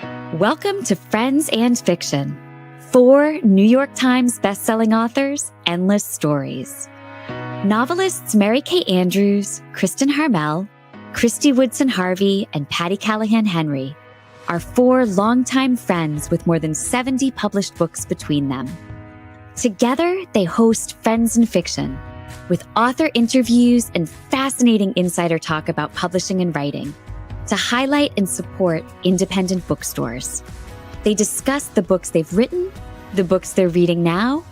Welcome to Friends and Fiction. 4 New York Times bestselling authors, endless stories. Novelists Mary Kay Andrews, Kristin Harmel, Kristy Woodson Harvey, and Patti Callahan Henry are 4 longtime friends with more than 70 published books between them. Together, they host Friends and Fiction, with author interviews and fascinating insider talk about publishing and writing, to highlight and support independent bookstores. They discuss the books they've written, the books they're reading now,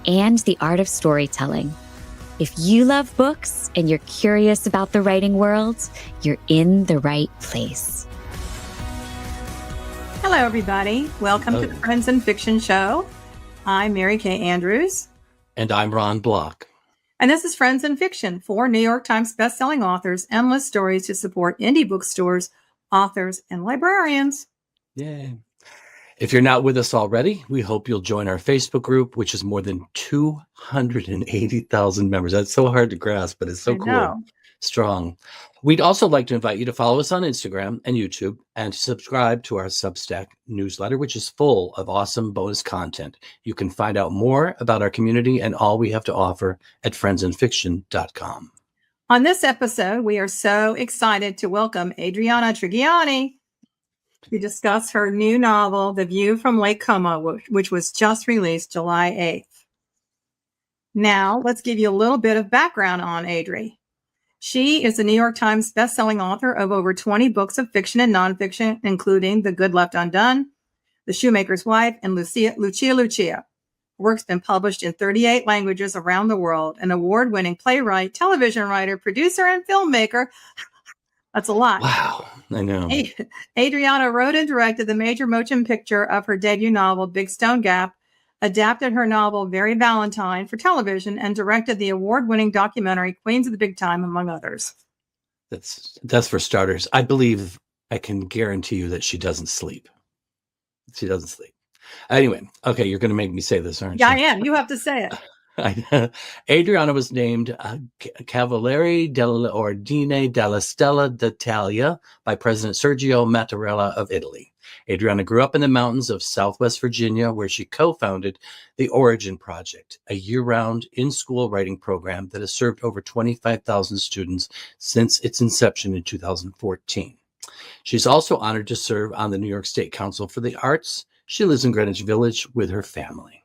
and the art of storytelling. If you love books and you're curious about the writing world, you're in the right place. Hello, everybody. Welcome to the Friends and Fiction Show. I'm Mary Kay Andrews. And I'm Ron Block. And this is Friends and Fiction, 4 New York Times bestselling authors, endless stories to support indie bookstores, authors, and librarians. Yay. If you're not with us already, we hope you'll join our Facebook group, which is more than 280,000 members. That's so hard to grasp, but it's so cool. Strong. We'd also like to invite you to follow us on Instagram and YouTube and to subscribe to our Substack newsletter, which is full of awesome bonus content. You can find out more about our community and all we have to offer at friendsandfiction.com. On this episode, we are so excited to welcome Adriana Trigiani to discuss her new novel, The View from Lake Como, which was just released July 8th. Now, let's give you a little bit of background on Adri. She is the New York Times bestselling author of over 20 books of fiction and nonfiction, including The Good Left Undone, The Shoemaker's Wife, and Lucia. Her work's been published in 38 languages around the world. An award-winning playwright, television writer, producer, and filmmaker. That's a lot. Wow, I know. Adriana wrote and directed the major motion picture of her debut novel, Big Stone Gap, adapted her novel, Very Valentine, for television, and directed the award-winning documentary, Queens of the Big Time, among others. That's for starters. I believe I can guarantee you that she doesn't sleep. She doesn't sleep. Anyway, okay, you're going to make me say this, aren't you? Yeah, I am. You have to say it. Adriana was named Cavaliere dell'Ordine della Stella d'Italia by President Sergio Mattarella of Italy. Adriana grew up in the mountains of Southwest Virginia, where she co-founded the Origin Project, a year-round in-school writing program that has served over 25,000 students since its inception in 2014. She's also honored to serve on the New York State Council for the Arts. She lives in Greenwich Village with her family.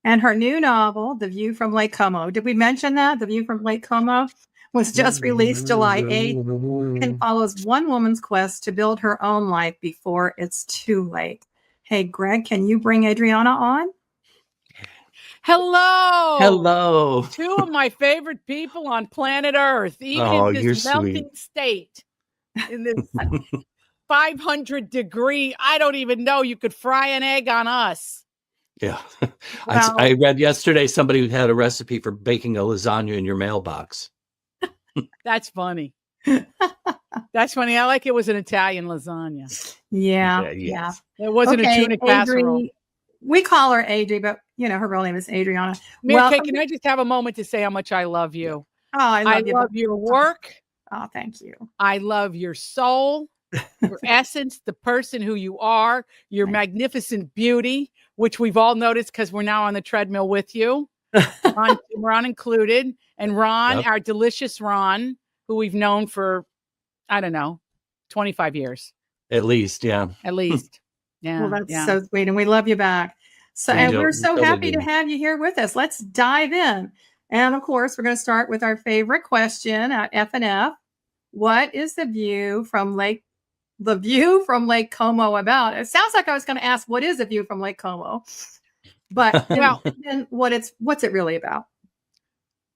And her new novel, The View from Lake Como. Did we mention that? The View from Lake Como was just released July 8th and follows one woman's quest to build her own life before it's too late. Hey, Greg, can you bring Adriana on? Hello. Hello. 2 of my favorite people on planet Earth, even in this melting state, in this 500-degree, I don't even know, you could fry an egg on us. Yeah. I read yesterday somebody had a recipe for baking a lasagna in your mailbox. That's funny. That's funny. I like it was an Italian lasagna. Yeah. It wasn't a tuna casserole. We call her Adri, but her real name is Adriana. Mary Kay, can I just have a moment to say how much I love you? Oh, I love your work. Oh, thank you. I love your soul, your essence, the person who you are, your magnificent beauty, which we've all noticed because we're now on the treadmill with you. Ron included. And Ron, our delicious Ron, who we've known for, 25 years. At least, yeah. At least. Yeah. Well, that's so sweet. And we love you back. So, and we're so happy to have you here with us. Let's dive in. And of course, we're going to start with our favorite question at F&F. What is the view from Lake Como about? It sounds like I was going to ask, what is a view from Lake Como? But then what's it really about?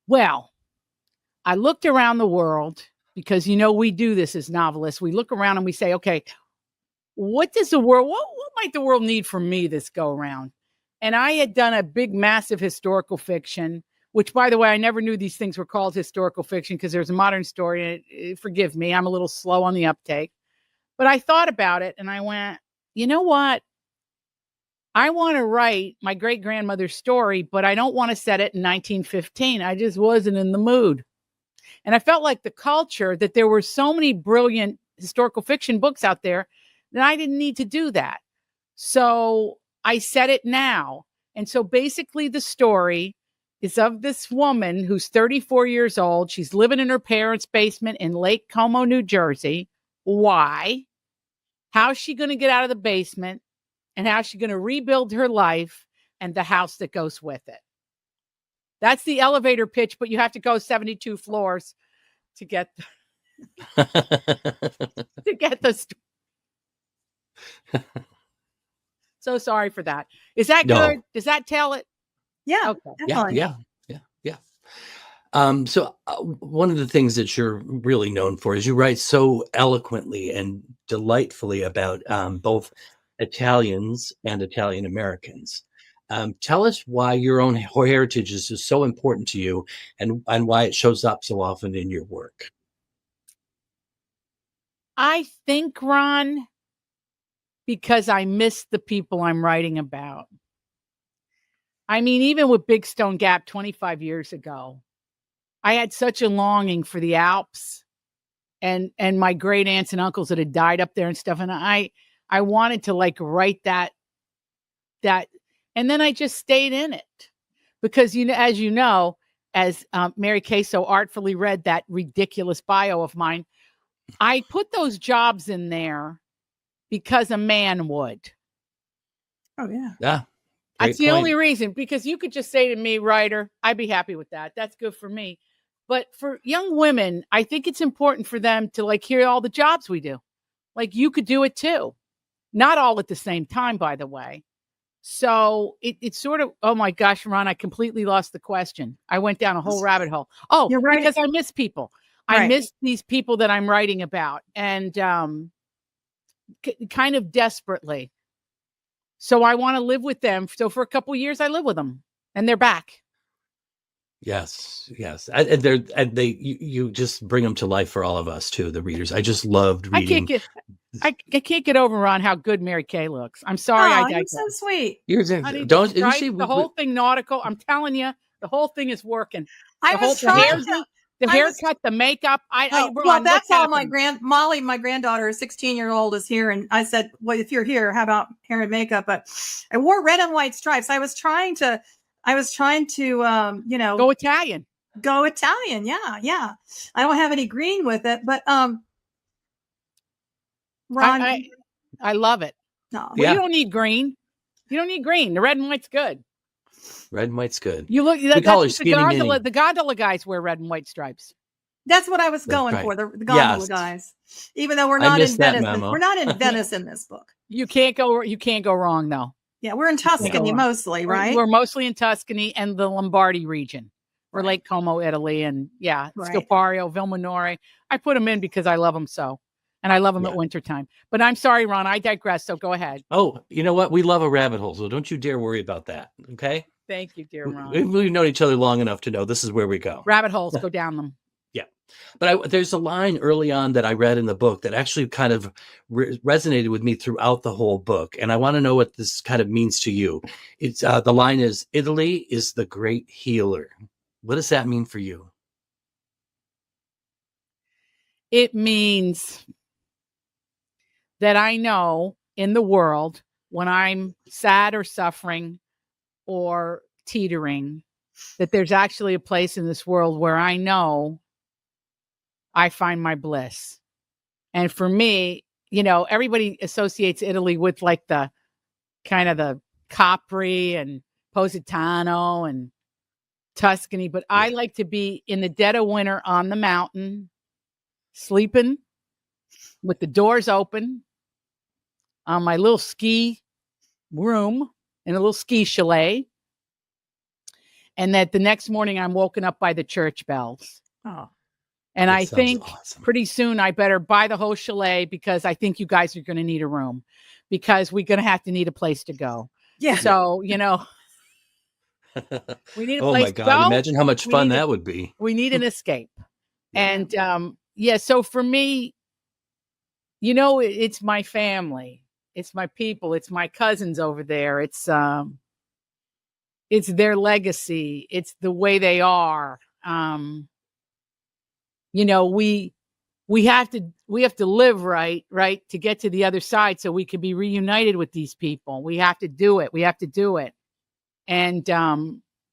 Well, I looked around the world because, we do this as novelists. We look around and we say, okay, what might the world need from me this go around? And I had done a big, massive historical fiction, which, by the way, I never knew these things were called historical fiction because there's a modern story. And forgive me, I'm a little slow on the uptake. But I thought about it and I went, you know what? I want to write my great-grandmother's story, but I don't want to set it in 1915. I just wasn't in the mood. And I felt like the culture, that there were so many brilliant historical fiction books out there then I didn't need to do that. So I said it now. And so basically the story is of this woman who's 34 years old. She's living in her parents' basement in Lake Como, New Jersey. Why? How's she going to get out of the basement? And how's she going to rebuild her life and the house that goes with it? That's the elevator pitch, but you have to go 72 floors to get to get the So sorry for that. Is that No. good? Does that tell it? Yeah, Okay. definitely. Yeah. So one of the things that you're really known for is you write so eloquently and delightfully about both Italians and Italian Americans. Tell us why your own heritage is just so important to you, and why it shows up so often in your work. I think, Ron, because I miss the people I'm writing about. I mean, even with Big Stone Gap 25 years ago, I had such a longing for the Alps and my great aunts and uncles that had died up there and stuff. And I wanted to like write that, and then I just stayed in it because, as Mary Kay so artfully read that ridiculous bio of mine, I put those jobs in there because a man would. Oh, yeah. Yeah. That's the only reason, because you could just say to me, writer, I'd be happy with that. That's good for me. But for young women, I think it's important for them to like hear all the jobs we do. Like you could do it too. Not all at the same time, by the way. So it's sort of, oh my gosh, Ron, I completely lost the question. I went down a whole rabbit hole. Oh, You're right. because I miss people. Right. I miss these people that I'm writing about, and kind of desperately. So I want to live with them. So for a couple of years, I live with them, and they're back. Yes. You just bring them to life for all of us too, the readers. I just loved reading. I can't get over on how good Mary Kay looks. I'm sorry, I digress. You're so sweet. Don't you see the whole thing nautical? I'm telling you, the whole thing is working. The haircut, the makeup. Well, that's all Molly, my granddaughter, 16-year-old, is here, and I said, "Well, if you're here, how about hair and makeup?" But I wore red and white stripes. I was trying to, go Italian. Go Italian, yeah. I don't have any green with it, but Ron, I love it. No, well, you don't need green. You don't need green. The red and white's good. Red and white's good. You look. The gondola guys wear red and white stripes. That's what I was going for. The gondola guys. Even though we're not in Venice, we're not in Venice in this book. You can't go wrong though. Yeah, we're in Tuscany mostly, right? We're mostly in Tuscany and the Lombardy region. We're Lake Como, Italy, and Scopario, Vilmanore. I put them in because I love them so. And I love them at wintertime. But I'm sorry, Ron, I digress. So go ahead. Oh, you know what? We love a rabbit hole, so don't you dare worry about that. Okay? Thank you, dear Ron. We've known each other long enough to know this is where we go. Rabbit holes, go down them. Yeah. But there's a line early on that I read in the book that actually kind of resonated with me throughout the whole book. And I want to know what this kind of means to you. It's the line is, Italy is the great healer. What does that mean for you? It means that I know in the world when I'm sad or suffering or teetering, that there's actually a place in this world where I know I find my bliss. And for me, everybody associates Italy with like the kind of the Capri and Positano and Tuscany, but I like to be in the dead of winter on the mountain, sleeping with the doors open on my little ski room in a little ski chalet. And that the next morning I'm woken up by the church bells. Oh, and I think pretty soon I better buy the whole chalet because I think you guys are going to need a room because we're going to have to need a place to go. Yeah. So, we need a place oh my God, to go. Imagine how much fun that would be. We need an escape. And so for me, it's my family. It's my people. It's my cousins over there. It's their legacy. It's the way they are. we have to live right to get to the other side so we can be reunited with these people. We have to do it. We have to do it. And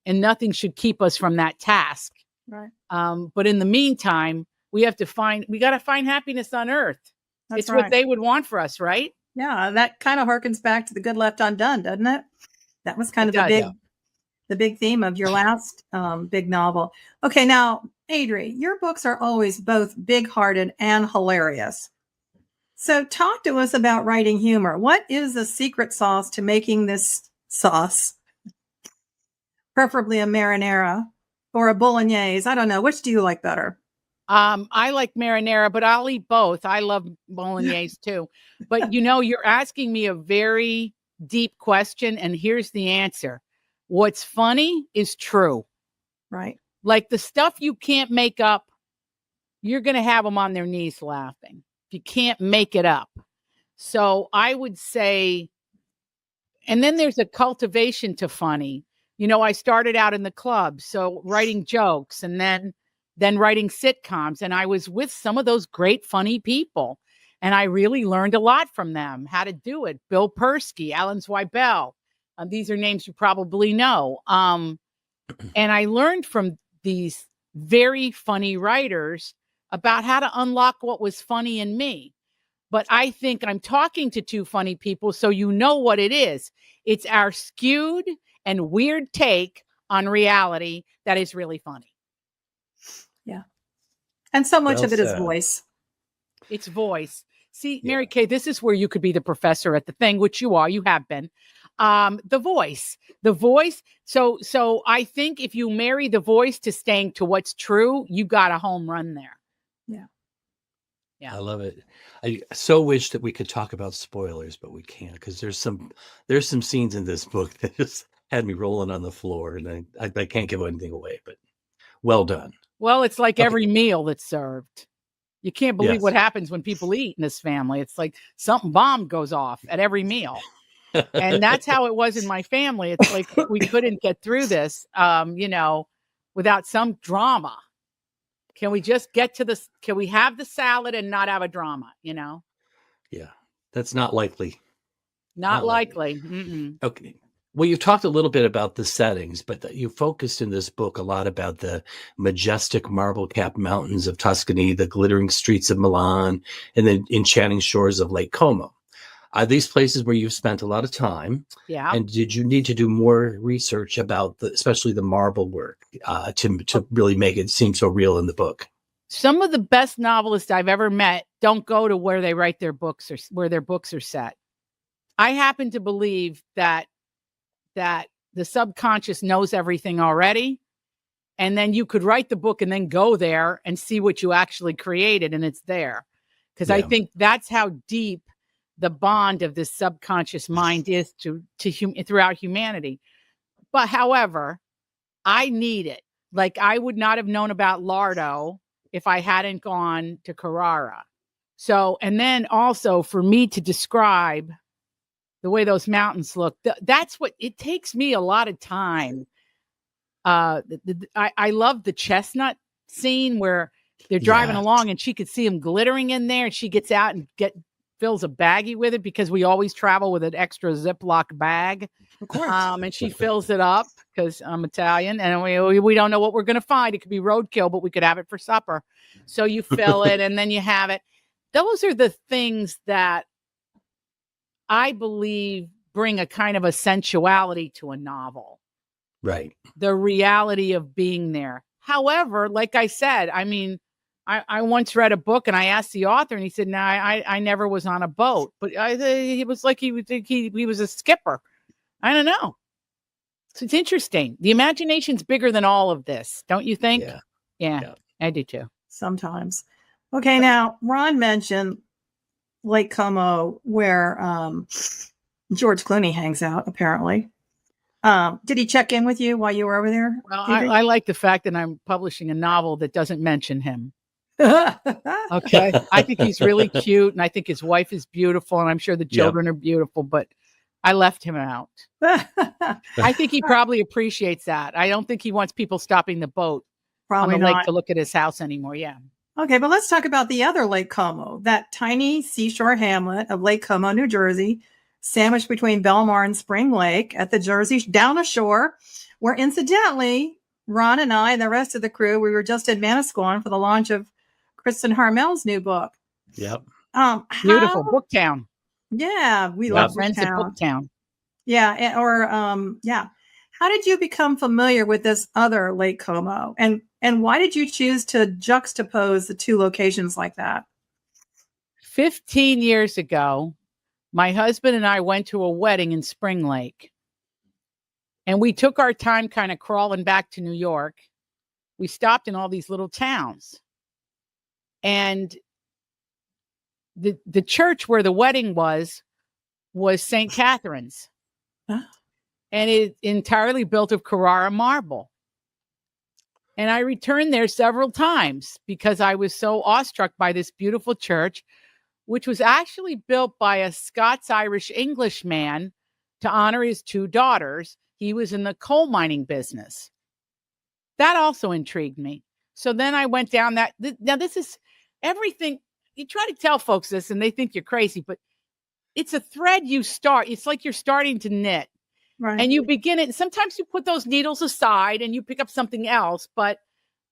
nothing should keep us from that task. Right. But in the meantime, we got to find happiness on earth. That's What they would want for us, right? Yeah, that kind of harkens back to The Good Left Undone, doesn't it? That was kind of the big theme of your last big novel. Okay, now, Adri, your books are always both big-hearted and hilarious. So talk to us about writing humor. What is the secret sauce to making this sauce? Preferably a marinara or a bolognese. I don't know. Which do you like better? I like marinara, but I'll eat both. I love bolognese too. But you're asking me a very deep question, and here's the answer. What's funny is true. Right. Like the stuff you can't make up, you're going to have them on their knees laughing. You can't make it up. So I would say, and then there's a cultivation to funny. I started out in the club, so writing jokes and then writing sitcoms. And I was with some of those great, funny people. And I really learned a lot from them, how to do it. Bill Persky, Alan Zweibel. These are names you probably know. And I learned from these very funny writers about how to unlock what was funny in me. But I think I'm talking to two funny people, so you know what it is. It's our skewed and weird take on reality that is really funny. Yeah. And so much of it is voice. It's voice. See, Mary Kay, this is where you could be the professor at the thing, which you are, you have been. The voice. So I think if you marry the voice to staying to what's true, you got a home run there. Yeah. I love it. I so wish that we could talk about spoilers, but we can't because there's some scenes in this book that just had me rolling on the floor, and I can't give anything away. But well done. Well, it's like every meal that's served. You can't believe what happens when people eat in this family. It's like something bomb goes off at every meal. And that's how it was in my family. It's like we couldn't get through this, without some drama. Can we just get to this? Can we have the salad and not have a drama, Yeah, that's not likely. Not likely. Mm-mm. Okay. Well, you've talked a little bit about the settings, but you focused in this book a lot about the majestic marble-capped mountains of Tuscany, the glittering streets of Milan, and the enchanting shores of Lake Como. Are these places where you've spent a lot of time? Yeah. And did you need to do more research about especially the marble work to really make it seem so real in the book? Some of the best novelists I've ever met don't go to where they write their books or where their books are set. I happen to believe that the subconscious knows everything already. And then you could write the book and then go there and see what you actually created, and it's there. Because I think that's how deep the bond of this subconscious mind is throughout humanity. But however, I need it. Like I would not have known about Lardo if I hadn't gone to Kurrara. So, and then also for me to describe the way those mountains look, that's what it takes me a lot of time. I love the chestnut scene where they're driving along and she could see them glittering in there, and she gets out and fills a baggie with it because we always travel with an extra Ziploc bag. Of course. And she fills it up because I'm Italian and we don't know what we're going to find. It could be roadkill, but we could have it for supper. So you fill it and then you have it. Those are the things that I believe bring a kind of a sensuality to a novel. Right. The reality of being there. However, like I said, I mean, I once read a book and I asked the author and he said, no, I never was on a boat, but he was like, he was a skipper. I don't know. So it's interesting. The imagination's bigger than all of this. Don't you think? Yeah. I do too. Sometimes. Okay. Now Ron mentioned Lake Como where George Clooney hangs out, apparently. Did he check in with you while you were over there? Well, I like the fact that I'm publishing a novel that doesn't mention him. Okay. I think he's really cute and I think his wife is beautiful and I'm sure the children are beautiful, but I left him out. I think he probably appreciates that. I don't think he wants people stopping the boat probably on the not. lake to look at his house anymore. Yeah. Okay, but let's talk about the other Lake Como, that tiny seashore hamlet of Lake Como, New Jersey, sandwiched between Belmar and Spring Lake at the Jersey down the shore, where incidentally, Ron and I and the rest of the crew, we were just in Manasquan for the launch of Kristin Harmel's new book. Yep. Beautiful Booktown. Yeah, we Yep. love Friends at Booktown. Booktown. Yeah, yeah. How did you become familiar with this other Lake Como, and why did you choose to juxtapose the two locations like that? 15 years ago, my husband and I went to a wedding in Spring Lake. And we took our time kind of crawling back to New York. We stopped in all these little towns. And the church where the wedding was St. Catherine's. Huh? And it entirely built of Kurrara marble. And I returned there several times because I was so awestruck by this beautiful church, which was actually built by a Scots-Irish Englishman to honor his two daughters. He was in the coal mining business. That also intrigued me. So then I went down that. Now, this is everything. You try to tell folks this and they think you're crazy, but it's a thread you start. It's like you're starting to knit. Right. And you begin it. Sometimes you put those needles aside and you pick up something else, but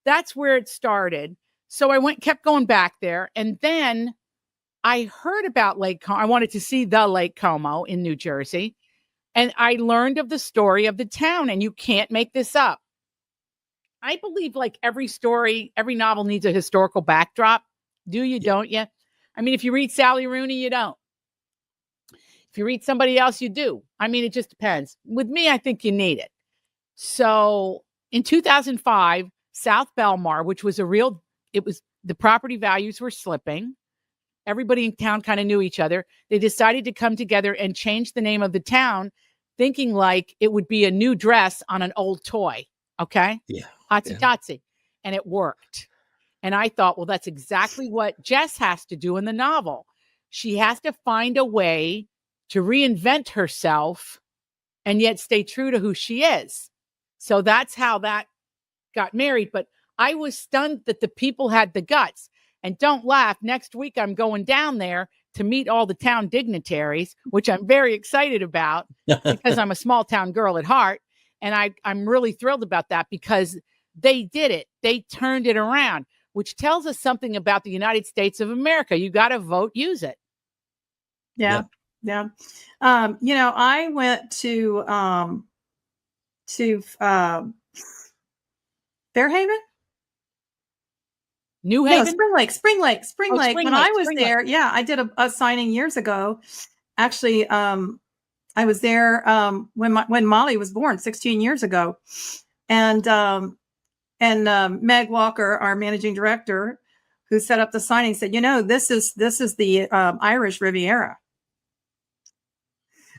that's where it started. So I kept going back there. And then I heard about Lake Como. I wanted to see the Lake Como in New Jersey. And I learned of the story of the town, and you can't make this up. I believe like every story, every novel needs a historical backdrop. Do you, don't you? I mean, if you read Sally Rooney, you don't. If you read somebody else, you do. I mean, it just depends. With me, I think you need it. So in 2005, South Belmar, which was the property values were slipping. Everybody in town kind of knew each other. They decided to come together and change the name of the town, thinking like it would be a new dress on an old toy. Okay? Yeah. Hotsy-totsy. And it worked. And I thought, well, that's exactly what Jess has to do in the novel. She has to find a way to reinvent herself and yet stay true to who she is. So that's how that got married. But I was stunned that the people had the guts. And don't laugh, next week I'm going down there to meet all the town dignitaries, which I'm very excited about because I'm a small town girl at heart. And I'm really thrilled about that because they did it. They turned it around, which tells us something about the United States of America. You got to vote, use it. Yeah. Yeah. I went to Fairhaven. New Haven? No, Spring Lake. When I was there, I did a signing years ago. Actually, I was there when Molly was born 16 years ago. And Meg Walker, our managing director, who set up the signing, said, this is the Irish Riviera.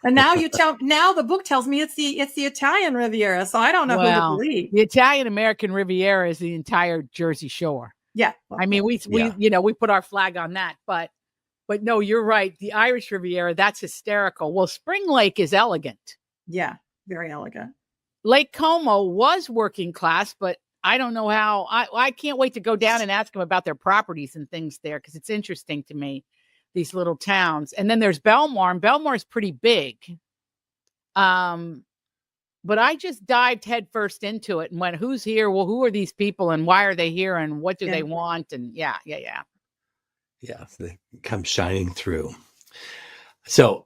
And now the book tells me it's the Italian Riviera. So I don't know who to believe. The Italian American Riviera is the entire Jersey Shore. Yeah. I mean, we put our flag on that, but no, you're right. The Irish Riviera, that's hysterical. Well, Spring Lake is elegant. Yeah. Very elegant. Lake Como was working class, but I don't know how. I can't wait to go down and ask them about their properties and things there because it's interesting to me, these little towns. And then there's Belmar, and Belmar is pretty big. But I just dived headfirst into it and went, who's here? Well, who are these people and why are they here and what do they want? And yeah. Yeah, they come shining through. So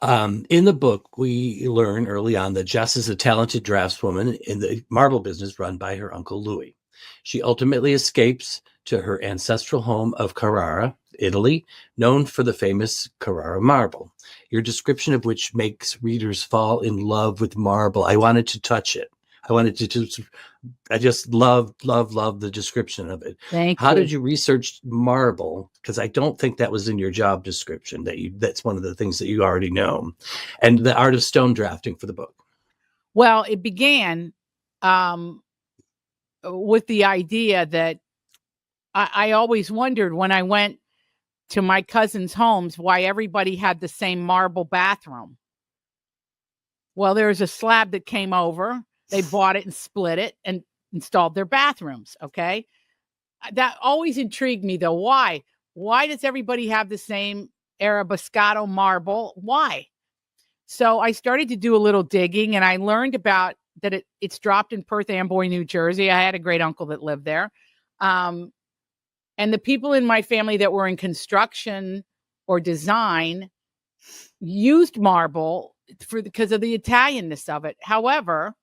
in the book, we learn early on that Jess is a talented draftswoman in the marble business run by her Uncle Louis. She ultimately escapes to her ancestral home of Carrara, Italy, known for the famous Kurrara Marble, your description of which makes readers fall in love with marble. I wanted to touch it. I just love the description of it. Thank How you. did you research marble? Because I don't think that was in your job description. That's one of the things that you already know. And the art of stone drafting for the book. Well, it began with the idea that I always wondered when I went to my cousins' homes why everybody had the same marble bathroom. Well, there's a slab that came over. They bought it and split it and installed their bathrooms. Okay. that always intrigued me, though. Why? Why does everybody have the same Arabescato marble? Why? So I started to do a little digging, and I learned about that it's dropped in Perth Amboy, New Jersey. I had a great uncle that lived there. And the people in my family that were in construction or design used marble because of the Italianness of it. However,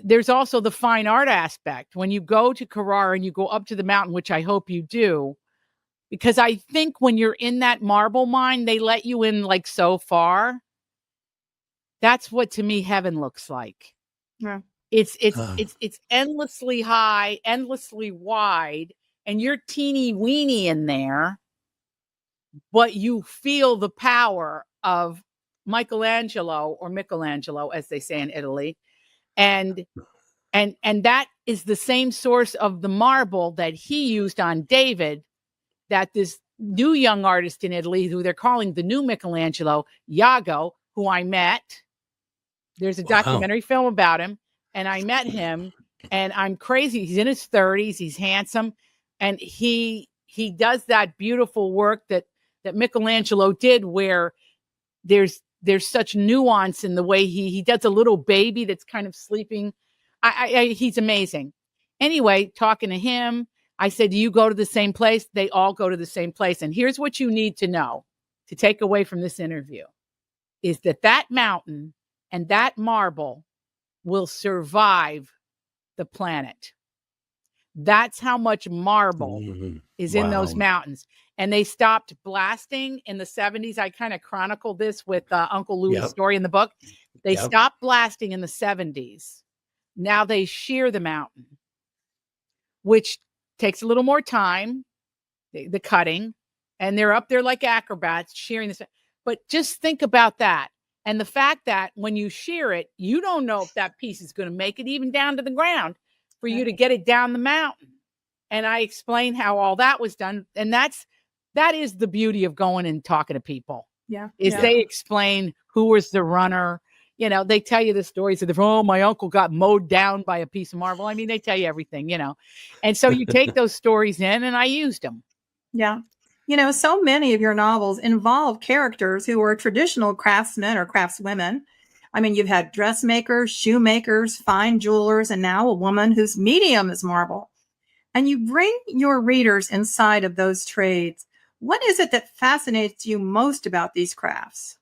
there's also the fine art aspect. When you go to Kurrara and you go up to the mountain, which I hope you do, because I think when you're in that marble mine, they let you in like so far. That's what to me heaven looks like. Yeah. It's endlessly high, endlessly wide, and you're teeny weeny in there, but you feel the power of Michelangelo, as they say in Italy. And that is the same source of the marble that he used on David, that this new young artist in Italy, who they're calling the new Michelangelo, Iago, who I met. There's a documentary film about him, and I met him, and I'm crazy. He's in his 30s. He's handsome, and he does that beautiful work that Michelangelo did, where there's such nuance in the way he does a little baby that's kind of sleeping. He's amazing. Anyway, talking to him, I said, do you go to the same place? They all go to the same place. And here's what you need to know to take away from this interview is that mountain and that marble will survive the planet. That's how much marble is in those mountains. And they stopped blasting in the 70s. I kind of chronicled this with Uncle Louie's story in the book. They stopped blasting in the 70s. Now they shear the mountain, which takes a little more time, the cutting, and they're up there like acrobats shearing this. But just think about that. And the fact that when you shear it, you don't know if that piece is going to make it even down to the ground for you to get it down the mountain. And I explained how all that was done. And that is the beauty of going and talking to people. They explain who was the runner. You know, they tell you the stories of my uncle got mowed down by a piece of marble. I mean, they tell you everything, you know. And so you take those stories in, and I used them. Yeah. You know, so many of your novels involve characters who are traditional craftsmen or craftswomen. I mean, you've had dressmakers, shoemakers, fine jewelers, and now a woman whose medium is marble. And you bring your readers inside of those trades. What is it that fascinates you most about these crafts?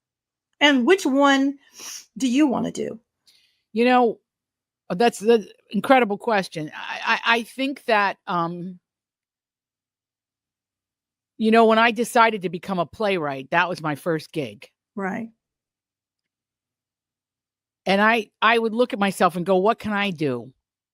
And which one do you want to do? You know, that's the incredible question. I think that, you know, when I decided to become a playwright, that was my first gig. Right. And I would look at myself and go, what can I do?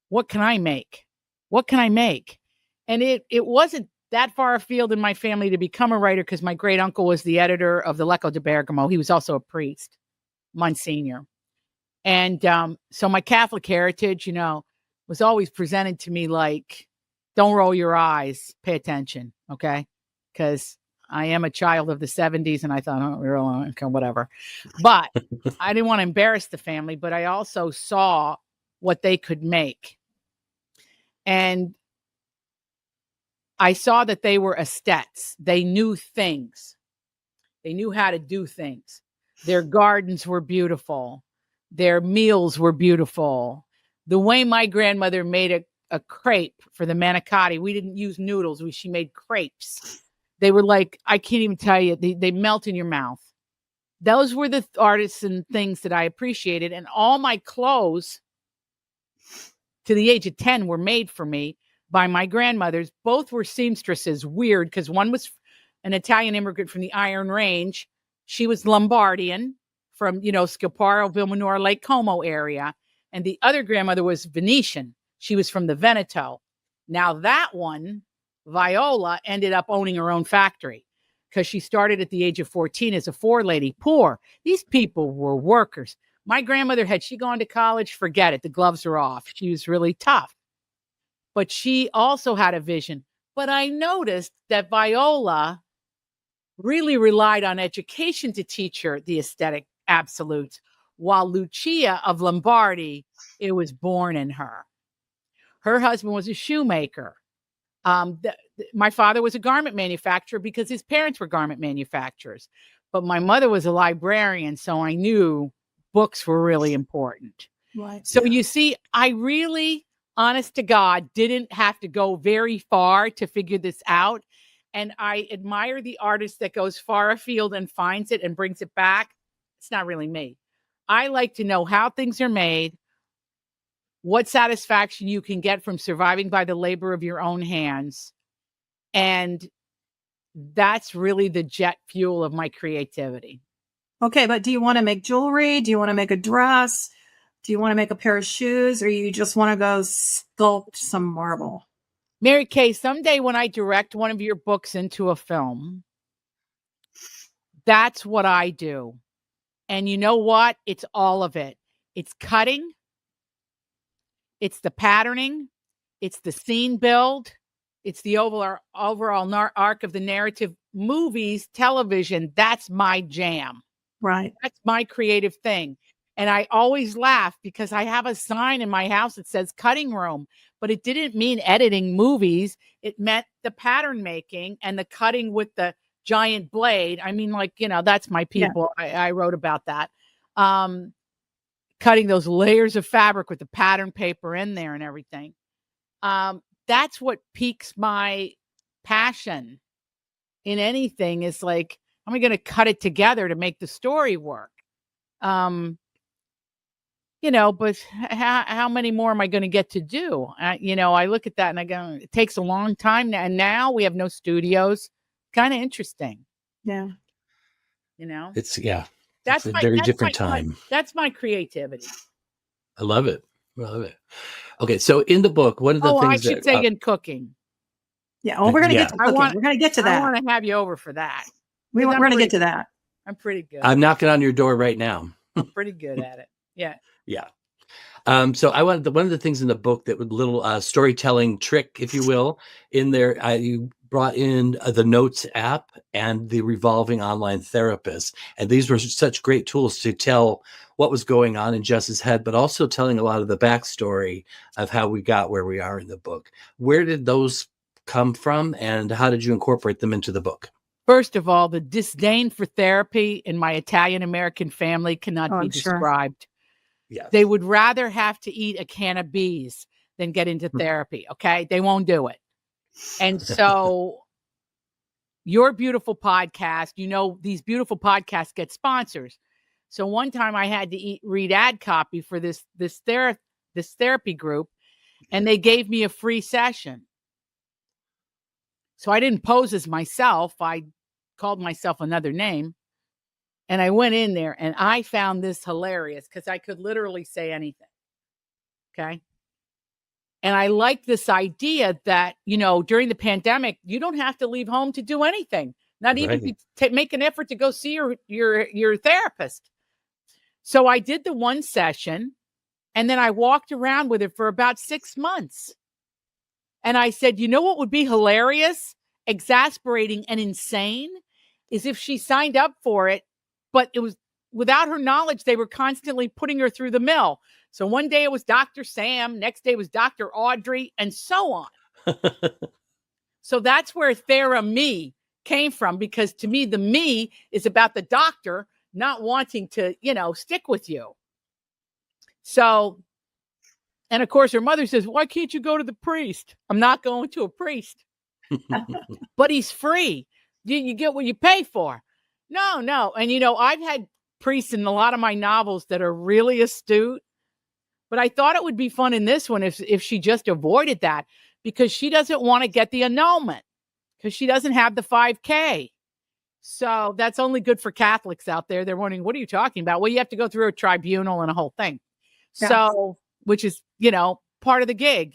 What can I make? What can I make? And it wasn't that far afield in my family to become a writer, because my great uncle was the editor of the L'Echo di Bergamo. He was also a priest, Monsignor. And so my Catholic heritage, you know, was always presented to me like, don't roll your eyes, pay attention, okay? Because I am a child of the 70s, and I thought, okay, whatever. But I didn't want to embarrass the family, but I also saw what they could make. And I saw that they were aesthetes. They knew things. They knew how to do things. Their gardens were beautiful. Their meals were beautiful. The way my grandmother made a crepe for the manicotti, we didn't use noodles. She made crepes. They were like, I can't even tell you, they melt in your mouth. Those were the artists and things that I appreciated. And all my clothes to the age of 10 were made for me by my grandmothers. Both were seamstresses. Weird, because one was an Italian immigrant from the Iron Range. She was Lombardian from, you know, Sciparo, Vilmanor, Lake Como area. And the other grandmother was Venetian. She was from the Veneto. Now that one, Viola, ended up owning her own factory because she started at the age of 14 as a forelady. Poor. These people were workers. My grandmother, had she gone to college, forget it. The gloves are off. She was really tough. But she also had a vision. But I noticed that Viola really relied on education to teach her the aesthetic absolutes, while Lucia of Lombardy, it was born in her. Her husband was a shoemaker. My father was a garment manufacturer because his parents were garment manufacturers. But my mother was a librarian, so I knew books were really important. Right. So you see, I really, honest to God, didn't have to go very far to figure this out. And I admire the artist that goes far afield and finds it and brings it back. It's not really me. I like to know how things are made, what satisfaction you can get from surviving by the labor of your own hands. And that's really the jet fuel of my creativity. Okay, but do you want to make jewelry? Do you want to make a dress? Do you want to make a pair of shoes? Or you just want to go sculpt some marble? Mary Kay, someday when I direct one of your books into a film, that's what I do. And you know what? It's all of it. It's cutting. It's the patterning. It's the scene build. It's the overall arc of the narrative. Movies, television, that's my jam. Right. That's my creative thing. And I always laugh because I have a sign in my house that says cutting room, but it didn't mean editing movies. It meant the pattern making and the cutting with the giant blade. I mean, like, that's my people. Yeah. I wrote about that. Cutting those layers of fabric with the pattern paper in there and everything. That's what piques my passion in anything, is like, am I going to cut it together to make the story work? But how many more am I going to get to do? I look at that and I go, it takes a long time. And now we have no studios. Kind of interesting. Yeah. It's a very different time. That's my creativity. I love it. Okay. So in the book, one of the things I should say in cooking. Yeah. Well, we're going to get to cooking. We're going to get to that. I want to have you over for that. We're going to get to that. I'm pretty good. I'm knocking on your door right now. I'm pretty good at it. Yeah. Yeah. So I wanted one of the things in the book that would little storytelling trick, if you will, in there. You brought in the Notes app and the revolving online therapist, and these were such great tools to tell what was going on in Jess's head, but also telling a lot of the backstory of how we got where we are in the book. Where did those come from, and how did you incorporate them into the book? First of all, the disdain for therapy in my Italian-American family cannot be described. Sure. Yes. They would rather have to eat a can of bees than get into therapy, okay? They won't do it. And so your beautiful podcast, these beautiful podcasts get sponsors. So one time I had to read ad copy for this therapy group, and they gave me a free session. So I didn't pose as myself. I called myself another name. And I went in there and I found this hilarious because I could literally say anything. Okay. And I like this idea that, during the pandemic, you don't have to leave home to do anything, not even make an effort to go see your therapist. So I did the one session, and then I walked around with it for about 6 months. And I said, what would be hilarious, exasperating, and insane is if she signed up for it, but it was without her knowledge, they were constantly putting her through the mill. So one day it was Dr. Sam, next day it was Dr. Audrey, and so on. So that's where TheraMe came from, because to me, the me is about the doctor not wanting to, stick with you. So, and of course, her mother says, why can't you go to the priest? I'm not going to a priest. But he's free. You get what you pay for. No. And, I've had priests in a lot of my novels that are really astute. But I thought it would be fun in this one if she just avoided that, because she doesn't want to get the annulment because she doesn't have the 5K. So that's only good for Catholics out there. They're wondering, what are you talking about? Well, you have to go through a tribunal and a whole thing. Yeah. So, which is, part of the gig.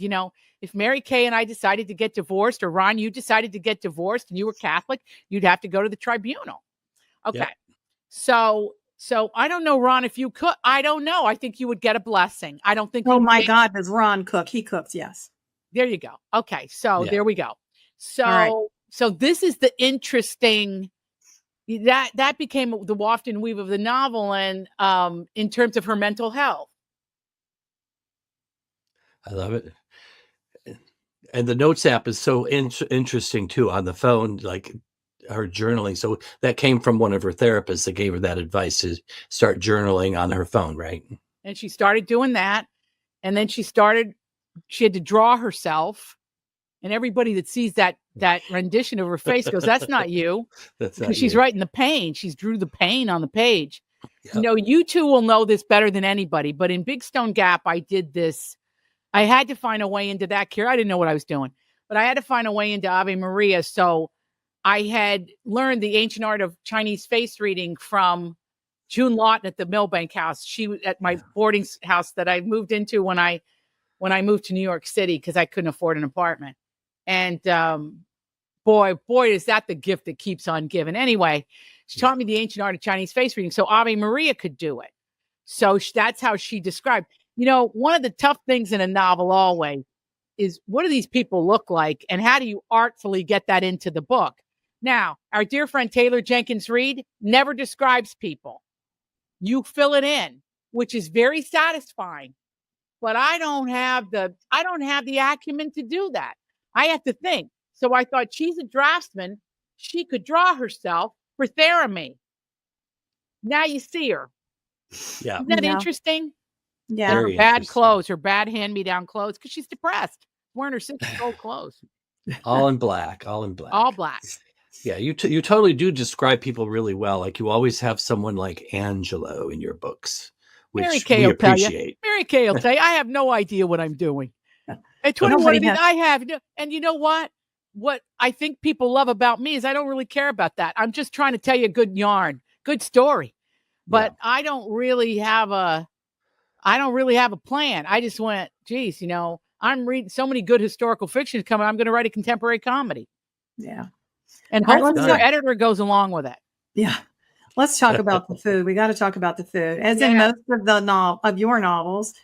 If Mary Kay and I decided to get divorced, or Ron, you decided to get divorced and you were Catholic, you'd have to go to the tribunal. Okay. Yep. So I don't know, Ron, if you cook, I don't know. I think you would get a blessing. I don't think. Oh my God, does Ron cook? He cooks. Yes. There you go. Okay. So There we go. So this is the interesting, that became the waft and weave of the novel, and in terms of her mental health. I love it. And the Notes app is so interesting too on the phone, like her journaling. So that came from one of her therapists that gave her that advice to start journaling on her phone, right? And she started doing that. And then she had to draw herself. And everybody that sees that rendition of her face goes, that's not you. That's Because not she's you. writing the pain. She's drew the pain on the page. Yep. You know, you two will know this better than anybody. But in Big Stone Gap, I did this. I had to find a way into that. I didn't know what I was doing. But I had to find a way into Ave Maria. So I had learned the ancient art of Chinese face reading from June Lawton at the Millbank House. She was at my boarding house that I moved into when I moved to New York City because I couldn't afford an apartment. And boy, is that the gift that keeps on giving. Anyway, she taught me the ancient art of Chinese face reading so Ave Maria could do it. So that's how she described. You know, one of the tough things in a novel always is what do these people look like and how do you artfully get that into the book? Now, our dear friend Taylor Jenkins Reid never describes people. You fill it in, which is very satisfying. But I don't have the acumen to do that. I have to think. So I thought she's a draftsman. She could draw herself for Theramine. Now you see her. Yeah. Isn't that interesting? Yeah. Her bad clothes, her bad hand-me-down clothes, because she's depressed. Wearing her 6-year-old clothes. All in black. All black. Yeah, you totally do describe people really well. Like you always have someone like Angelo in your books, which Mary Kay we will tell appreciate. you. Mary Kay will tell you, I have no idea what I'm doing. At 21, I have. And you know what? What I think people love about me is I don't really care about that. I'm just trying to tell you a good yarn, good story. But I don't really have a plan. I just went, geez, you know, I'm reading so many good historical fictions coming. I'm going to write a contemporary comedy. Yeah. And hopefully your editor goes along with it. Yeah. Let's talk about the food. We got to talk about the food. As in most of your novels,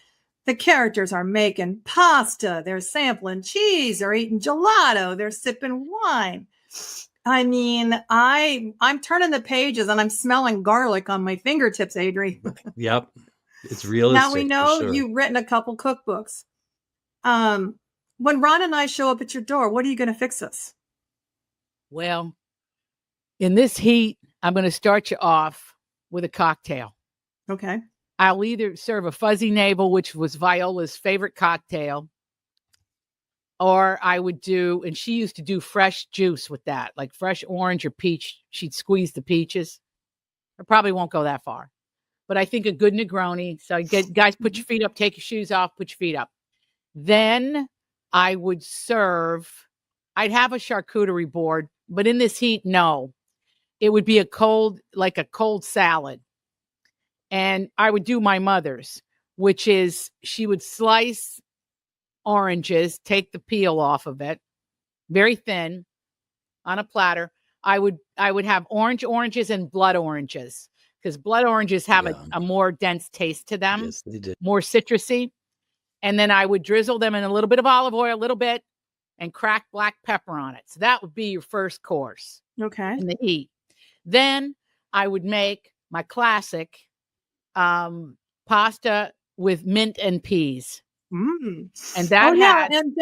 the characters are making pasta. They're sampling cheese. They're eating gelato. They're sipping wine. I mean, I'm turning the pages and I'm smelling garlic on my fingertips, Adri. Yep. It's realistic. Now we know you've written a couple cookbooks. When Ron and I show up at your door, what are you going to fix us? Well, in this heat, I'm going to start you off with a cocktail. Okay. I'll either serve a fuzzy navel, which was Viola's favorite cocktail, or I would do, and she used to do fresh juice with that, like fresh orange or peach. She'd squeeze the peaches. I probably won't go that far, but I think a good Negroni. So guys, put your feet up, take your shoes off, put your feet up. Then I would I'd have a charcuterie board, but in this heat, no. It would be a cold salad. And I would do my mother's, which is she would slice oranges, take the peel off of it, very thin on a platter. I would have oranges and blood oranges because blood oranges have a more dense taste to them. Yes, they did. More citrusy. And then I would drizzle them in a little bit of olive oil, a little bit, and crack black pepper on it. So that would be your first course. Okay. In the heat. Then I would make my classic pasta with mint and peas. Mm. And that and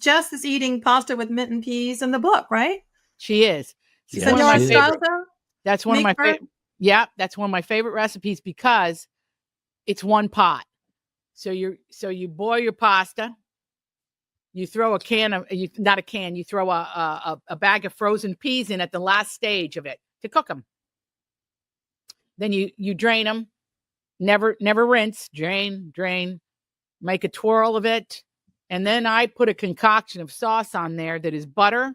Jess is eating pasta with mint and peas in the book, right? She is. That's one of my favorite. That's one of my favorite. Yeah, that's one of my favorite recipes because it's one pot. So you boil your pasta. You throw a bag of frozen peas in at the last stage of it to cook them. Then you drain them, never rinse, drain, make a twirl of it. And then I put a concoction of sauce on there that is butter,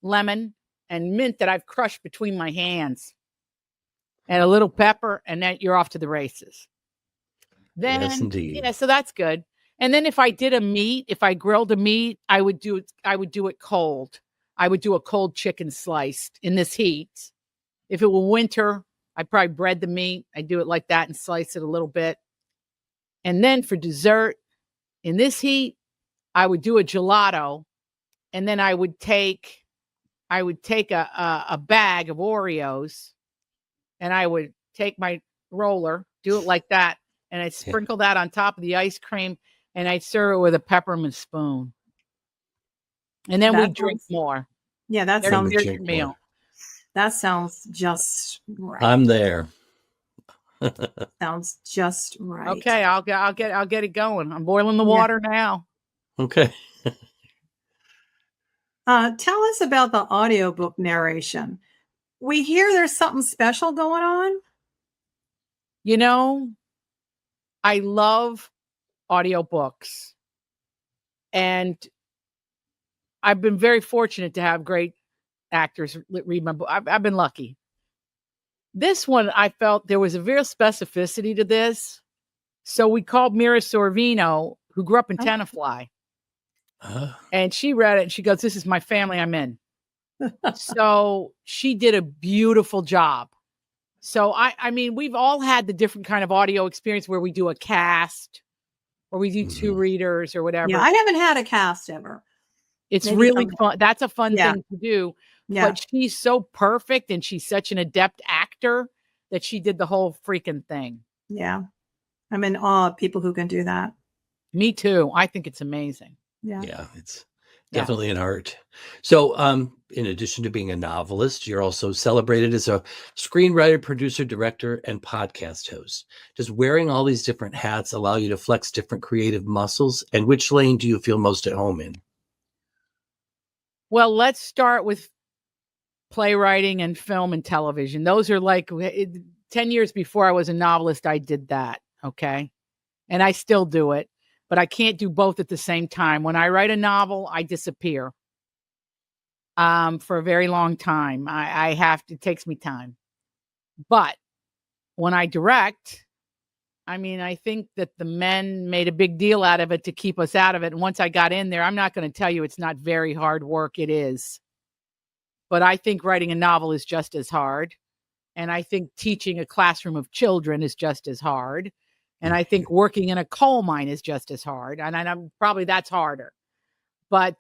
lemon, and mint that I've crushed between my hands. And a little pepper, and then you're off to the races. Then, yes, indeed. Yeah, so that's good. And then if I grilled a meat, I would do it cold. I would do a cold chicken sliced in this heat. If it were winter, I'd probably bread the meat. I'd do it like that and slice it a little bit. And then for dessert, in this heat, I would do a gelato. And then I would take a bag of Oreos and I would take my roller, do it like that. And I'd sprinkle that on top of the ice cream. And I'd serve it with a peppermint spoon. And then we That drink sounds- more. Yeah, that There's sounds we your drink meal. more. that sounds just right. I'm there. Sounds just right. Okay, I'll get it going. I'm boiling the Yeah. water now. Okay. Tell us about the audiobook narration. We hear there's something special going on. You know, I love audiobooks. And I've been very fortunate to have great actors read my book. I've been lucky. This one, I felt there was a real specificity to this. So we called Mira Sorvino, who grew up in Oh. Tenafly. And she read it and she goes, "This is my family I'm in." So she did a beautiful job. So I mean, we've all had the different kind of audio experience where we do a cast or we do two readers or whatever. Yeah, I haven't had a cast ever. It's maybe really someday. fun. That's a fun Yeah. thing to do. Yeah. But she's so perfect and she's such an adept actor that she did the whole freaking thing. Yeah. I'm in awe of people who can do that. Me too. I think it's amazing. Yeah. Yeah, it's Yeah. definitely an art. So, in addition to being a novelist, you're also celebrated as a screenwriter, producer, director, and podcast host. Does wearing all these different hats allow you to flex different creative muscles? And which lane do you feel most at home in? Well, let's start with playwriting and film and television. Those are like 10 years before I was a novelist, I did that. Okay. And I still do it, but I can't do both at the same time. When I write a novel, I disappear for a very long time. I have to, it takes me time. But when I direct, I mean, I think that the men made a big deal out of it to keep us out of it. And once I got in there, I'm not going to tell you it's not very hard work. It is. But I think writing a novel is just as hard. And I think teaching a classroom of children is just as hard. And I think working in a coal mine is just as hard. And I'm probably that's harder. But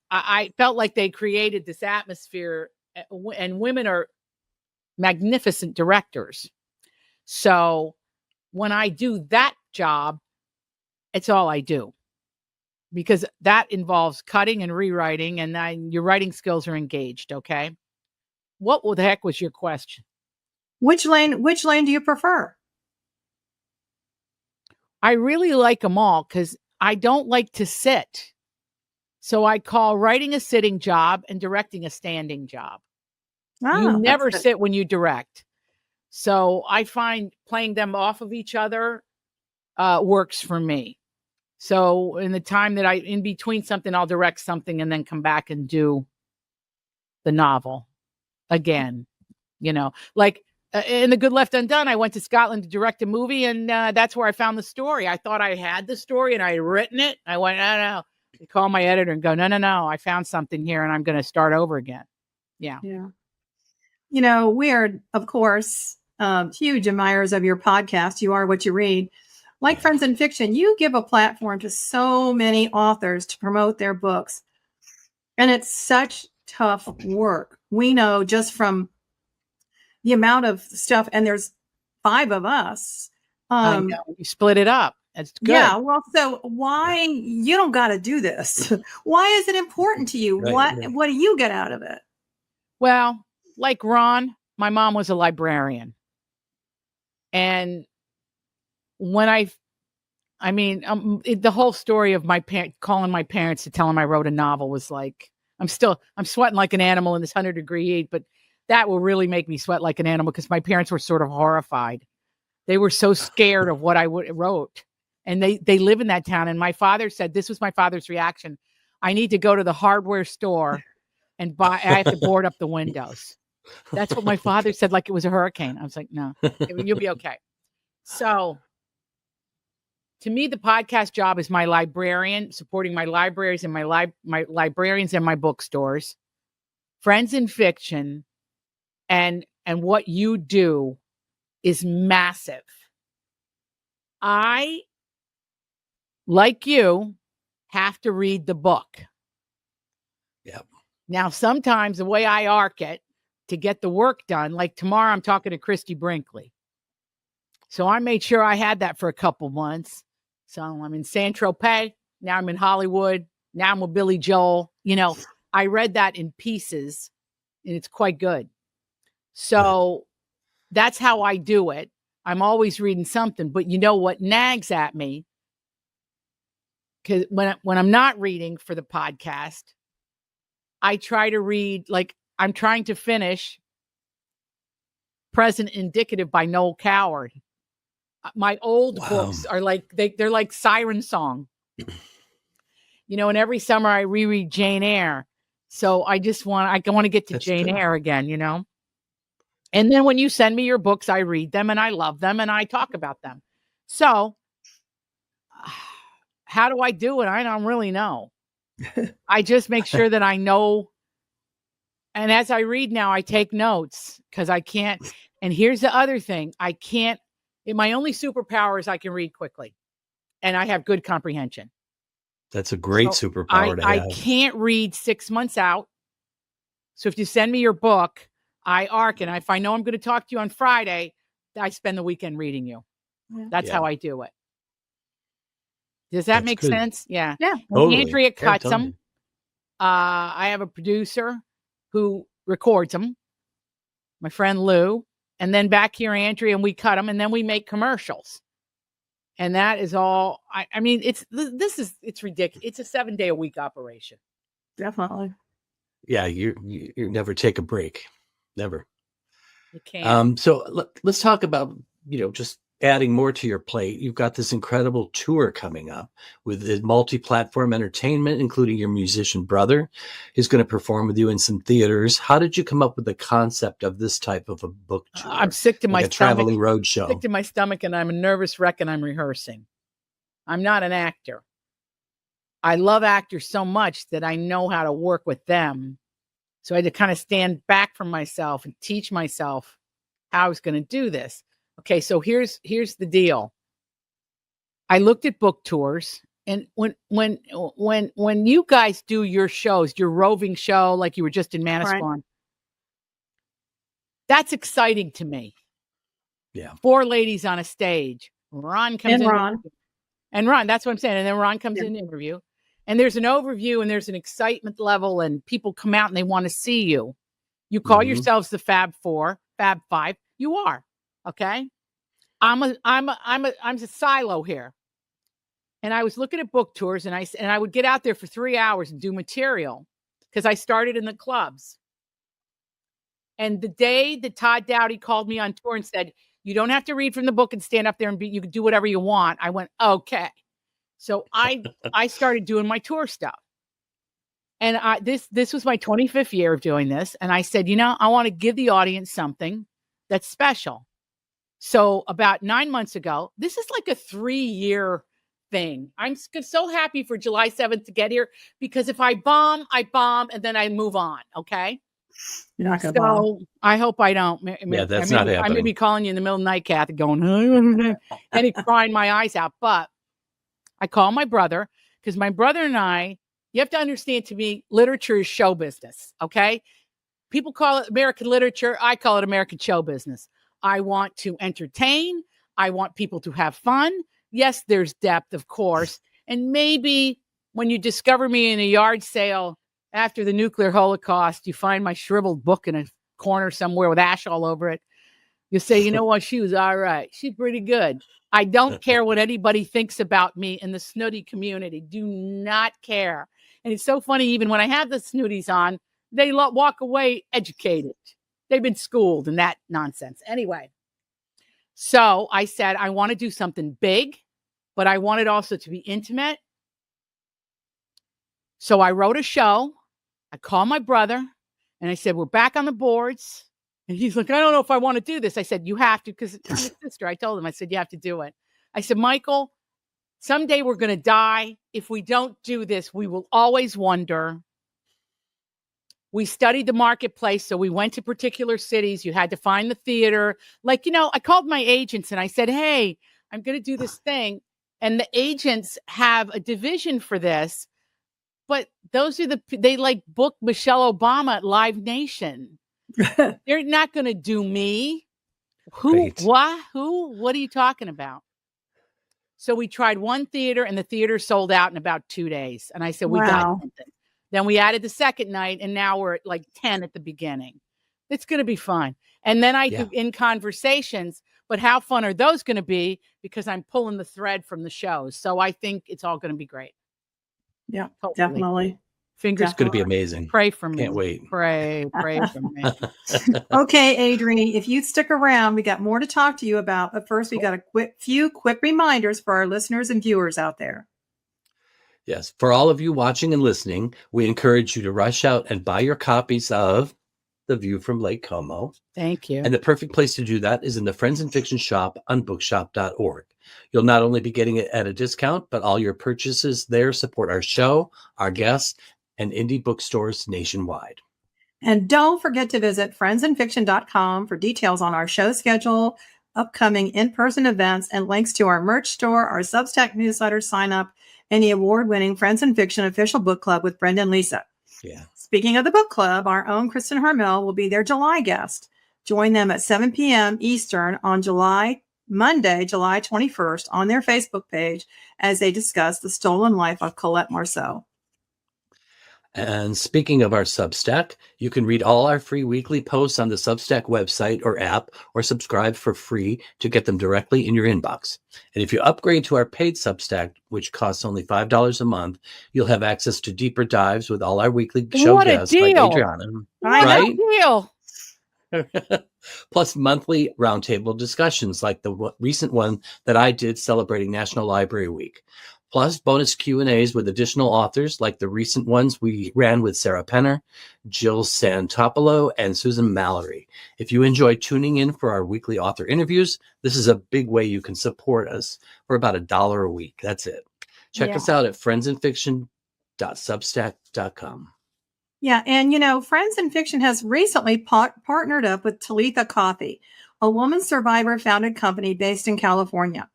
I felt like they created this atmosphere, and women are magnificent directors. So when I do that job, it's all I do, because that involves cutting and rewriting, and your writing skills are engaged. Okay. What the heck was your question? Which lane do you prefer? I really like them all because I don't like to sit. So I call writing a sitting job and directing a standing job. You never sit when you direct. So I find playing them off of each other works for me. So in the time that in between something, I'll direct something and then come back and do the novel again. You know, like in The Good Left Undone, I went to Scotland to direct a movie, and that's where I found the story. I thought I had the story and I had written it. I went, no. I call my editor and go, no, I found something here and I'm going to start over again. Yeah. Yeah. You know, we are, of course, huge admirers of your podcast. You are what you read. Like Friends in Fiction, you give a platform to so many authors to promote their books. And it's such tough work. We know just from the amount of stuff, and there's 5 of us. I know. You split it up. That's good. Yeah. Well, so why you don't got to do this? Why is it important to you? What do you get out of it? Well, like Ron, my mom was a librarian. And when the whole story of my calling my parents to tell them I wrote a novel was like, I'm sweating like an animal in this 100-degree heat, but that will really make me sweat like an animal because my parents were sort of horrified. They were so scared of what I wrote. And they live in that town. And my father said, this was my father's reaction. I need to go to the hardware store and I have to board up the windows. That's what my father said, like it was a hurricane. I was like, no, you'll be okay. So to me, the podcast job is my librarian, supporting my libraries and my librarians and my bookstores, Friends in Fiction. And what you do is massive. I, like you, have to read the book. Yep. Now, sometimes the way I arc it to get the work done, like tomorrow I'm talking to Kristy Brinkley. So I made sure I had that for a couple months. So I'm in Saint-Tropez. Now I'm in Hollywood. Now I'm with Billy Joel. You know, I read that in pieces, and it's quite good. So that's how I do it. I'm always reading something, but you know what nags at me? Because when I'm not reading for the podcast, I try to read, like I'm trying to finish Present Indicative by Noel Coward. My old books are like, they're like siren song. And every summer I reread Jane Eyre. So I want to get to That's Jane good. Eyre again, And then when you send me your books, I read them and I love them and I talk about them. So how do I do it? I don't really know. I just make sure that I know. And as I read now, I take notes because I can't. And here's the other thing. My only superpower is I can read quickly and I have good comprehension. That's a great superpower to have. I can't read 6 months out. So if you send me your book, I arc. And if I know I'm going to talk to you on Friday, I spend the weekend reading you. That's how I do it. Does that make sense? Yeah. Yeah. Totally. Andrea cuts totally. them. I have a producer who records them. My friend Lou. And then back here, Andrea, and we cut them. And then we make commercials. And that is all. I mean, it's ridiculous. It's a 7-day-a-week operation. Definitely. Yeah. You never take a break. Never. You can't. So let's talk about, just adding more to your plate. You've got this incredible tour coming up with the Multiplatform entertainment, including your musician brother, who's going to perform with you in some theaters. How did you come up with the concept of this type of a book tour? I'm sick to my stomach. Traveling road show. Sick to my stomach, and I'm a nervous wreck, and I'm rehearsing. I'm not an actor. I love actors so much that I know how to work with them. So I had to kind of stand back from myself and teach myself how I was going to do this. Okay, so here's the deal. I looked at book tours, and when you guys do your shows, your roving show, like you were just in Manasquan, that's exciting to me. Yeah, 4 ladies on a stage. Ron comes in, and Ron. That's what I'm saying. And then Ron comes in to interview, and there's an overview, and there's an excitement level, and people come out and they want to see you. You call yourselves the Fab Four, Fab Five. You are. Okay. I'm a silo here. And I was looking at book tours and I would get out there for 3 hours and do material because I started in the clubs. And the day that Todd Dowdy called me on tour and said, you don't have to read from the book and stand up there and you can do whatever you want, I went, okay. So I started doing my tour stuff. And this was my 25th year of doing this. And I said, I want to give the audience something that's special. So about 9 months ago, this is like a 3-year thing. I'm so happy for July 7th to get here because if I bomb, and then I move on. Okay. You're not going to bomb. I hope I don't. That's not happening. I may be calling you in the middle of the night, Kathy, going, and crying my eyes out. But I call my brother because my brother and I, you have to understand, to me, literature is show business. Okay. People call it American literature. I call it American show business. I want to entertain. I want people to have fun. Yes, there's depth, of course. And maybe when you discover me in a yard sale after the nuclear holocaust, you find my shriveled book in a corner somewhere with ash all over it. You say, you know what? She was all right. She's pretty good. I don't care what anybody thinks about me in the snooty community. Do not care. And it's so funny, even when I have the snooties on, they walk away educated. They've been schooled and that nonsense. Anyway, so I said, I want to do something big, but I want it also to be intimate. So I wrote a show. I called my brother and I said, we're back on the boards. And he's like, I don't know if I want to do this. I said, you have to, because I'm his sister. I told him, I said, you have to do it. I said, Michael, someday we're going to die. If we don't do this, we will always wonder. We studied the marketplace. So we went to particular cities. You had to find the theater. Like, I called my agents and I said, hey, I'm going to do this thing. And the agents have a division for this. But those are they like book Michelle Obama at Live Nation. They're not going to do me. Who? Right. What? Who? What are you talking about? So we tried one theater and the theater sold out in about 2 days. And I said, we got something. Then we added the second night, and now we're at like 10 at the beginning. It's going to be fun. And then I do in conversations, but how fun are those going to be? Because I'm pulling the thread from the shows. So I think it's all going to be great. Yeah, Hopefully. definitely. Fingers It's going to be amazing. Pray for me. Can't wait. Pray for me. Okay, Adrian, if you stick around, we got more to talk to you about. But first, we got a few quick reminders for our listeners and viewers out there. Yes. For all of you watching and listening, we encourage you to rush out and buy your copies of The View from Lake Como. Thank you. And the perfect place to do that is in the Friends and Fiction shop on bookshop.org. You'll not only be getting it at a discount, but all your purchases there support our show, our guests, and indie bookstores nationwide. And don't forget to visit friendsandfiction.com for details on our show schedule, upcoming in-person events, and links to our merch store, our Substack newsletter sign up, and the award-winning Friends and Fiction official book club with Brenda and Lisa. Yeah. Speaking of the book club, our own Kristin Harmel will be their July guest. Join them at 7 p.m. Eastern on Monday, July 21st on their Facebook page as they discuss the stolen life of Colette Marceau. And speaking of our Substack, you can read all our free weekly posts on the Substack website or app, or subscribe for free to get them directly in your inbox. And if you upgrade to our paid Substack, which costs only $5 a month, you'll have access to deeper dives with all our weekly show guests like Adriana. What a deal. Plus monthly roundtable discussions like the recent one that I did celebrating National Library Week. Plus bonus Q&As with additional authors like the recent ones we ran with Sarah Penner, Jill Santopolo, and Susan Mallory. If you enjoy tuning in for our weekly author interviews, this is a big way you can support us for about $1 a week. That's it. Check us out at friendsandfiction.substack.com. Yeah, and Friends and Fiction has recently partnered up with Talitha Coffee, a woman survivor-founded company based in California.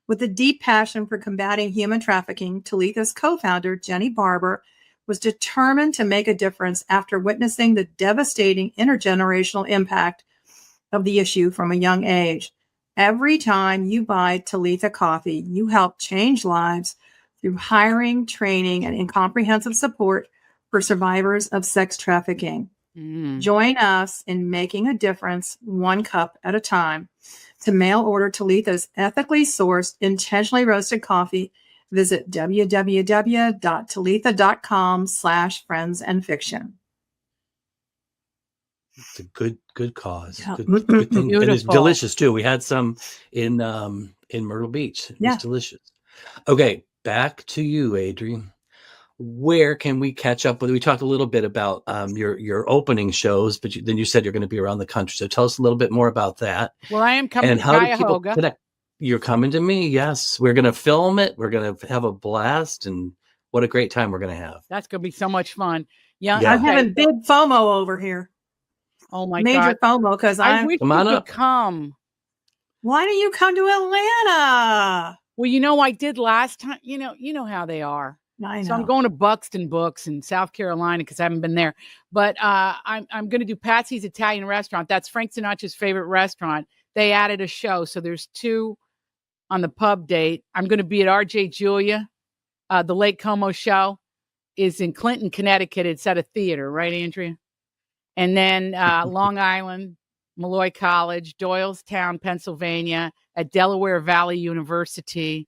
With a deep passion for combating human trafficking, Talitha's co-founder, Jenny Barber, was determined to make a difference after witnessing the devastating intergenerational impact of the issue from a young age. Every time you buy Talitha Coffee, you help change lives through hiring, training, and comprehensive support for survivors of sex trafficking. Join us in making a difference one cup at a time. To mail order Talitha's ethically sourced, intentionally roasted coffee, visit www.talitha.com/friendsandfiction. It's a good cause. Yeah. Good thing. And it's delicious too. We had some in Myrtle Beach. It was delicious. Okay, back to you, Adrian. Where can we catch up with? We talked a little bit about your opening shows, but then you said you're going to be around the country. So tell us a little bit more about that. Well, I am coming and to how do people Cuyahoga. connect? You're coming to me. Yes. We're going to film it. We're going to have a blast, and what a great time we're going to have. That's going to be so much fun. I'm having big FOMO over here. Oh my Major God. FOMO because I wish come you on could up. come. Why don't you come to Atlanta? Well, I did last time. You know how they are. I know. So I'm going to Buxton Books in South Carolina because I haven't been there. But I'm going to do Patsy's Italian Restaurant. That's Frank Sinatra's favorite restaurant. They added a show, so there's 2 on the pub date. I'm going to be at RJ Julia. The Lake Como show is in Clinton, Connecticut. It's at a theater, right, Andrea? And then Long Island, Malloy College, Doylestown, Pennsylvania, at Delaware Valley University.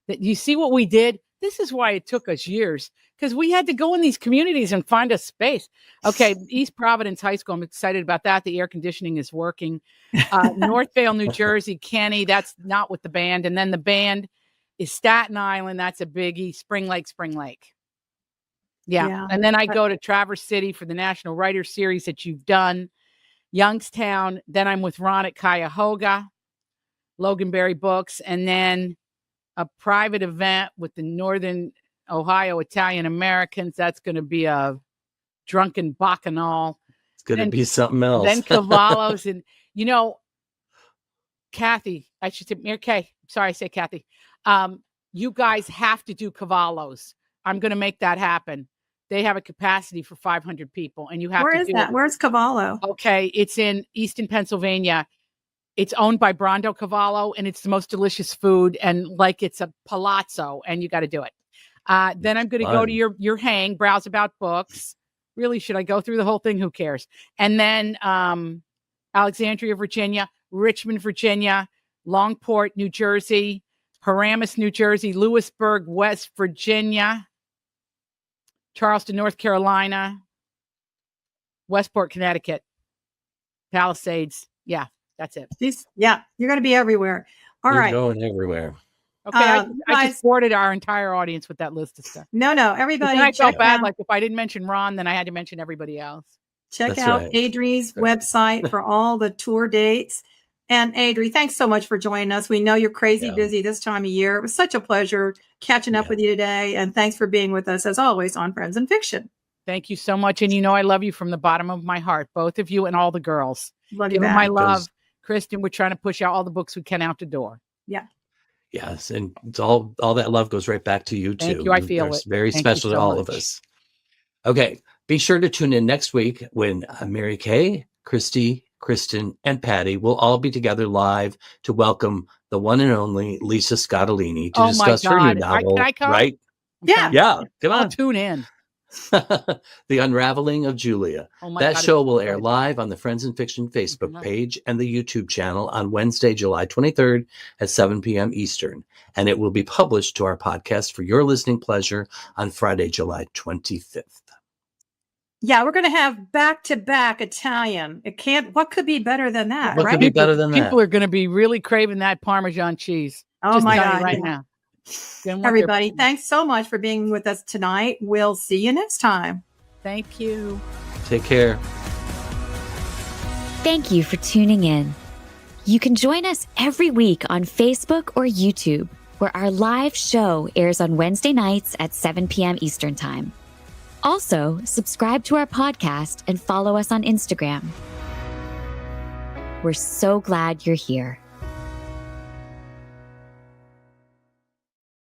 That you see what we did? This is why it took us years, because we had to go in these communities and find a space. Okay, East Providence High School, I'm excited about that. The air conditioning is working. Northvale, New Jersey, Kenny, that's not with the band. And then the band is Staten Island. That's a biggie. Spring Lake. Yeah. And then I go to Traverse City for the National Writers Series that you've done. Youngstown. Then I'm with Ron at Cuyahoga, Loganberry Books. And then a private event with the Northern Ohio Italian Americans. That's going to be a drunken bacchanal. It's going to be something else. Then Cavallos. And, Kathy, I should say, Mary Kay. Sorry, I say Kathy. You guys have to do Cavallos. I'm going to make that happen. They have a capacity for 500 people, and you have Where to is do that? it. Where's Cavallo? Okay, it's in Easton, Pennsylvania. It's owned by Brando Cavallo, and it's the most delicious food, and like it's a palazzo, and you got to do it. Then I'm going to go to your hang, browse about books. Really, should I go through the whole thing? Who cares? And then Alexandria, Virginia, Richmond, Virginia, Longport, New Jersey, Paramus, New Jersey, Lewisburg, West Virginia, Charleston, North Carolina, Westport, Connecticut, Palisades. Yeah, that's it. Yeah, you're going to be everywhere. All You're right. going everywhere. Okay, I just boarded our entire audience with that list of stuff. No, everybody. I felt bad. Like if I didn't mention Ron, then I had to mention everybody else. Check out Adri's website for all the tour dates. And Adri, thanks so much for joining us. We know you're crazy busy this time of year. It was such a pleasure catching up with you today. And thanks for being with us, as always, on Friends in Fiction. Thank you so much. And I love you from the bottom of my heart, both of you and all the girls. Love you back. My love. Kristin, we're trying to push out all the books we can out the door. Yeah. Yes. And it's all that love goes right back to you, too. Thank you. I feel it. Very special to all of us. Okay. Be sure to tune in next week when Mary Kay, Kristy, Kristin, and Patti will all be together live to welcome the one and only Lisa Scottolini to discuss her new novel. Can I come? Right? Yeah. Yeah. Come on. I'll tune in. The Unraveling of Julia. That show will air live on the Friends in Fiction Facebook page and the YouTube channel on Wednesday, July 23rd at 7 p.m. Eastern. And it will be published to our podcast for your listening pleasure on Friday, July 25th. Yeah, we're going to have back-to-back Italian. What could be better than that, What right? could be better than that? People are going to be really craving that Parmesan cheese. Oh, just my God. right now. Everybody, thanks so much for being with us tonight. We'll see you next time. Thank you. Take care. Thank you for tuning in. You can join us every week on Facebook or YouTube, where our live show airs on Wednesday nights at 7 p.m. Eastern Time. Also, subscribe to our podcast and follow us on Instagram. We're so glad you're here.